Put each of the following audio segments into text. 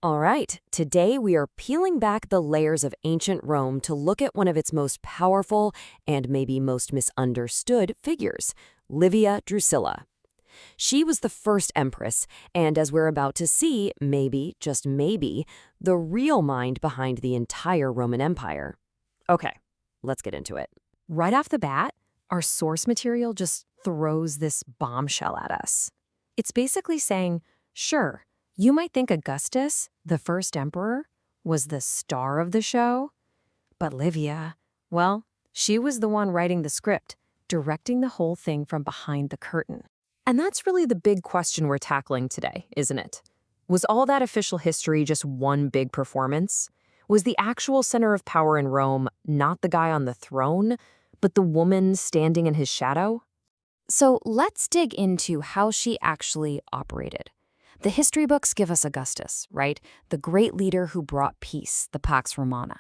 All right, today we are peeling back the layers of ancient Rome to look at one of its most powerful and maybe most misunderstood figures, Livia Drusilla. She was the first empress, and as we're about to see, maybe, just maybe, the real mind behind the entire Roman Empire. Okay, let's get into it. Right off the bat, our source material just throws this bombshell at us. It's basically saying, sure, you might think Augustus, the first emperor, was the star of the show, but Livia, well, she was the one writing the script, directing the whole thing from behind the curtain. And that's really the big question we're tackling today, isn't it? Was all that official history just one big performance? Was the actual center of power in Rome not the guy on the throne, but the woman standing in his shadow? So let's dig into how she actually operated. The history books give us Augustus, right? The great leader who brought peace, the Pax Romana.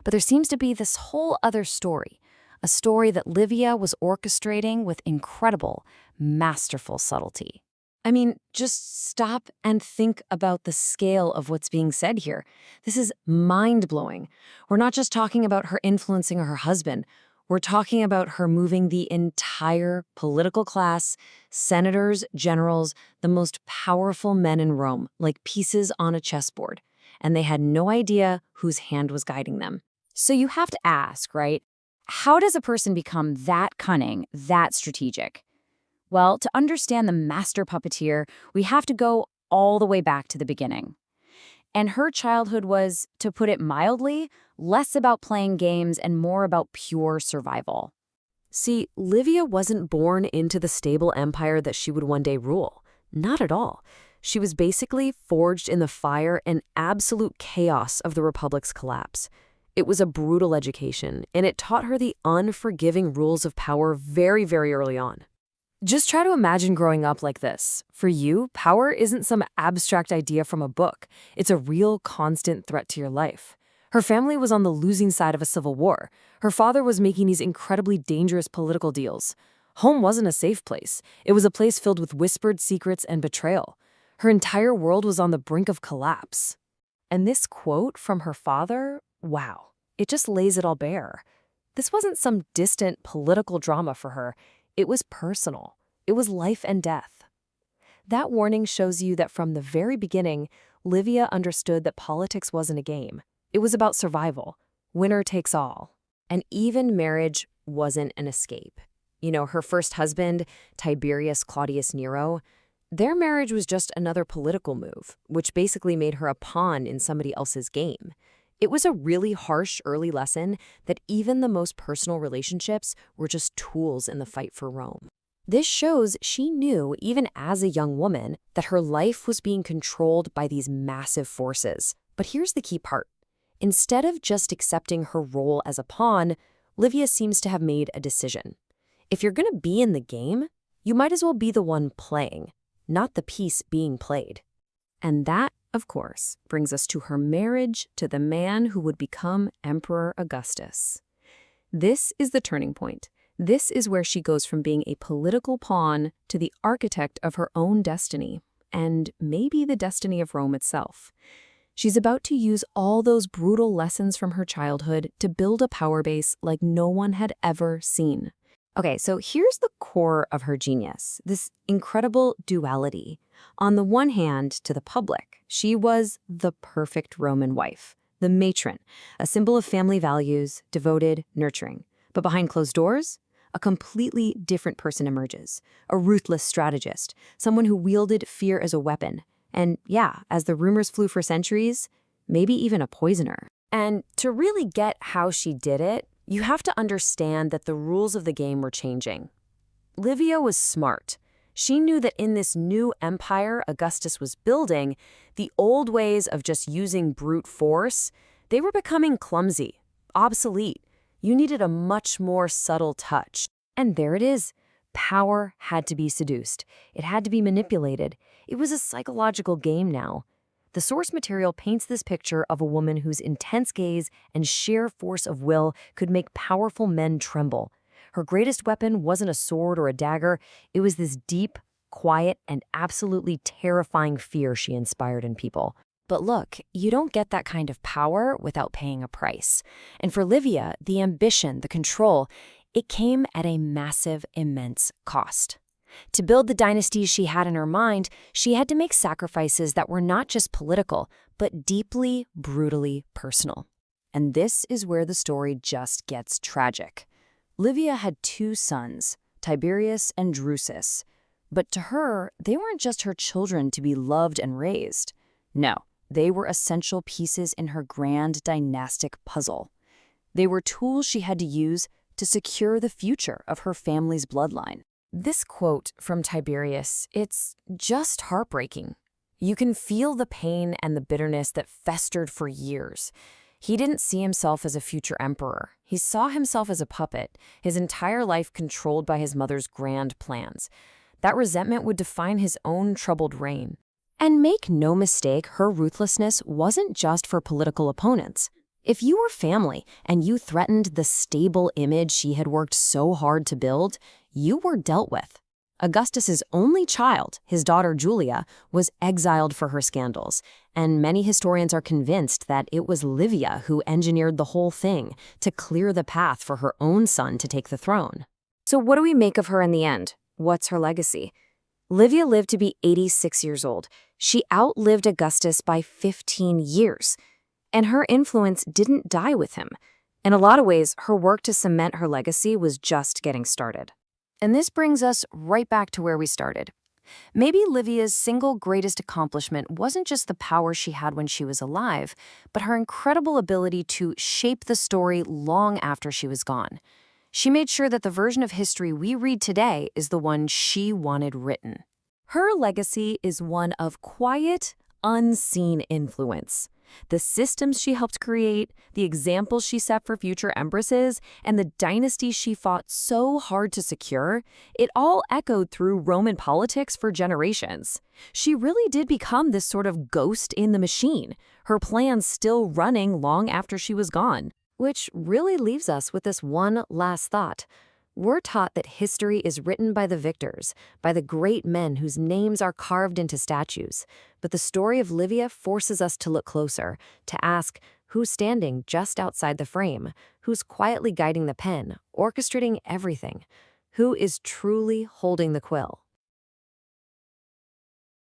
But there seems to be this whole other story, a story that Livia was orchestrating with incredible, masterful subtlety. I mean, just stop and think about the scale of what's being said here. This is mind-blowing. We're not just talking about her influencing her husband. We're talking about her moving the entire political class, senators, generals, the most powerful men in Rome, like pieces on a chessboard. And they had no idea whose hand was guiding them. So you have to ask, right? How does a person become that cunning, that strategic? Well, to understand the master puppeteer, we have to go all the way back to the beginning. And her childhood was, to put it mildly, less about playing games and more about pure survival. See, Livia wasn't born into the stable empire that she would one day rule. Not at all. She was basically forged in the fire and absolute chaos of the Republic's collapse. It was a brutal education, and it taught her the unforgiving rules of power very, very early on. Just try to imagine growing up like this. For you, power isn't some abstract idea from a book. It's a real, constant threat to your life. Her family was on the losing side of a civil war. Her father was making these incredibly dangerous political deals. Home wasn't a safe place. It was a place filled with whispered secrets and betrayal. Her entire world was on the brink of collapse. And this quote from her father, wow, it just lays it all bare. This wasn't some distant political drama for her. It was personal. It was life and death. That warning shows you that from the very beginning, Livia understood that politics wasn't a game. It was about survival. Winner takes all. And even marriage wasn't an escape. You know, her first husband, Tiberius Claudius Nero, their marriage was just another political move, which basically made her a pawn in somebody else's game. It was a really harsh early lesson that even the most personal relationships were just tools in the fight for Rome. This shows she knew, even as a young woman, that her life was being controlled by these massive forces. But here's the key part. Instead of just accepting her role as a pawn, Livia seems to have made a decision. If you're going to be in the game, you might as well be the one playing, not the piece being played. And that, of course, brings us to her marriage to the man who would become Emperor Augustus. This is the turning point. This is where she goes from being a political pawn to the architect of her own destiny, and maybe the destiny of Rome itself. She's about to use all those brutal lessons from her childhood to build a power base like no one had ever seen. Okay, so here's the core of her genius, this incredible duality. On the one hand, to the public, she was the perfect Roman wife, the matron, a symbol of family values, devoted, nurturing. But behind closed doors, a completely different person emerges, a ruthless strategist, someone who wielded fear as a weapon. And yeah, as the rumors flew for centuries, maybe even a poisoner. And to really get how she did it, you have to understand that the rules of the game were changing. Livia was smart. She knew that in this new empire Augustus was building, the old ways of just using brute force, they were becoming clumsy, obsolete. You needed a much more subtle touch. And there it is. Power had to be seduced. It had to be manipulated. It was a psychological game now. The source material paints this picture of a woman whose intense gaze and sheer force of will could make powerful men tremble. Her greatest weapon wasn't a sword or a dagger. It was this deep, quiet, and absolutely terrifying fear she inspired in people. But look, you don't get that kind of power without paying a price. And for Livia, the ambition, the control, it came at a massive, immense cost. To build the dynasty she had in her mind, she had to make sacrifices that were not just political, but deeply, brutally personal. And this is where the story just gets tragic. Livia had 2 sons, Tiberius and Drusus. But to her, they weren't just her children to be loved and raised. No, they were essential pieces in her grand dynastic puzzle. They were tools she had to use to secure the future of her family's bloodline. This quote from Tiberius, it's just heartbreaking. You can feel the pain and the bitterness that festered for years. He didn't see himself as a future emperor. He saw himself as a puppet, his entire life controlled by his mother's grand plans. That resentment would define his own troubled reign. And make no mistake, her ruthlessness wasn't just for political opponents. If you were family and you threatened the stable image she had worked so hard to build, you were dealt with. Augustus's only child, his daughter Julia, was exiled for her scandals, and many historians are convinced that it was Livia who engineered the whole thing to clear the path for her own son to take the throne. So what do we make of her in the end? What's her legacy? Livia lived to be 86 years old. She outlived Augustus by 15 years. And her influence didn't die with him. In a lot of ways, her work to cement her legacy was just getting started. And this brings us right back to where we started. Maybe Livia's single greatest accomplishment wasn't just the power she had when she was alive, but her incredible ability to shape the story long after she was gone. She made sure that the version of history we read today is the one she wanted written. Her legacy is one of quiet, unseen influence. The systems she helped create, the examples she set for future empresses, and the dynasty she fought so hard to secure, it all echoed through Roman politics for generations. She really did become this sort of ghost in the machine, her plans still running long after she was gone. Which really leaves us with this one last thought. We're taught that history is written by the victors, by the great men whose names are carved into statues. But the story of Livia forces us to look closer, to ask who's standing just outside the frame, who's quietly guiding the pen, orchestrating everything, who is truly holding the quill.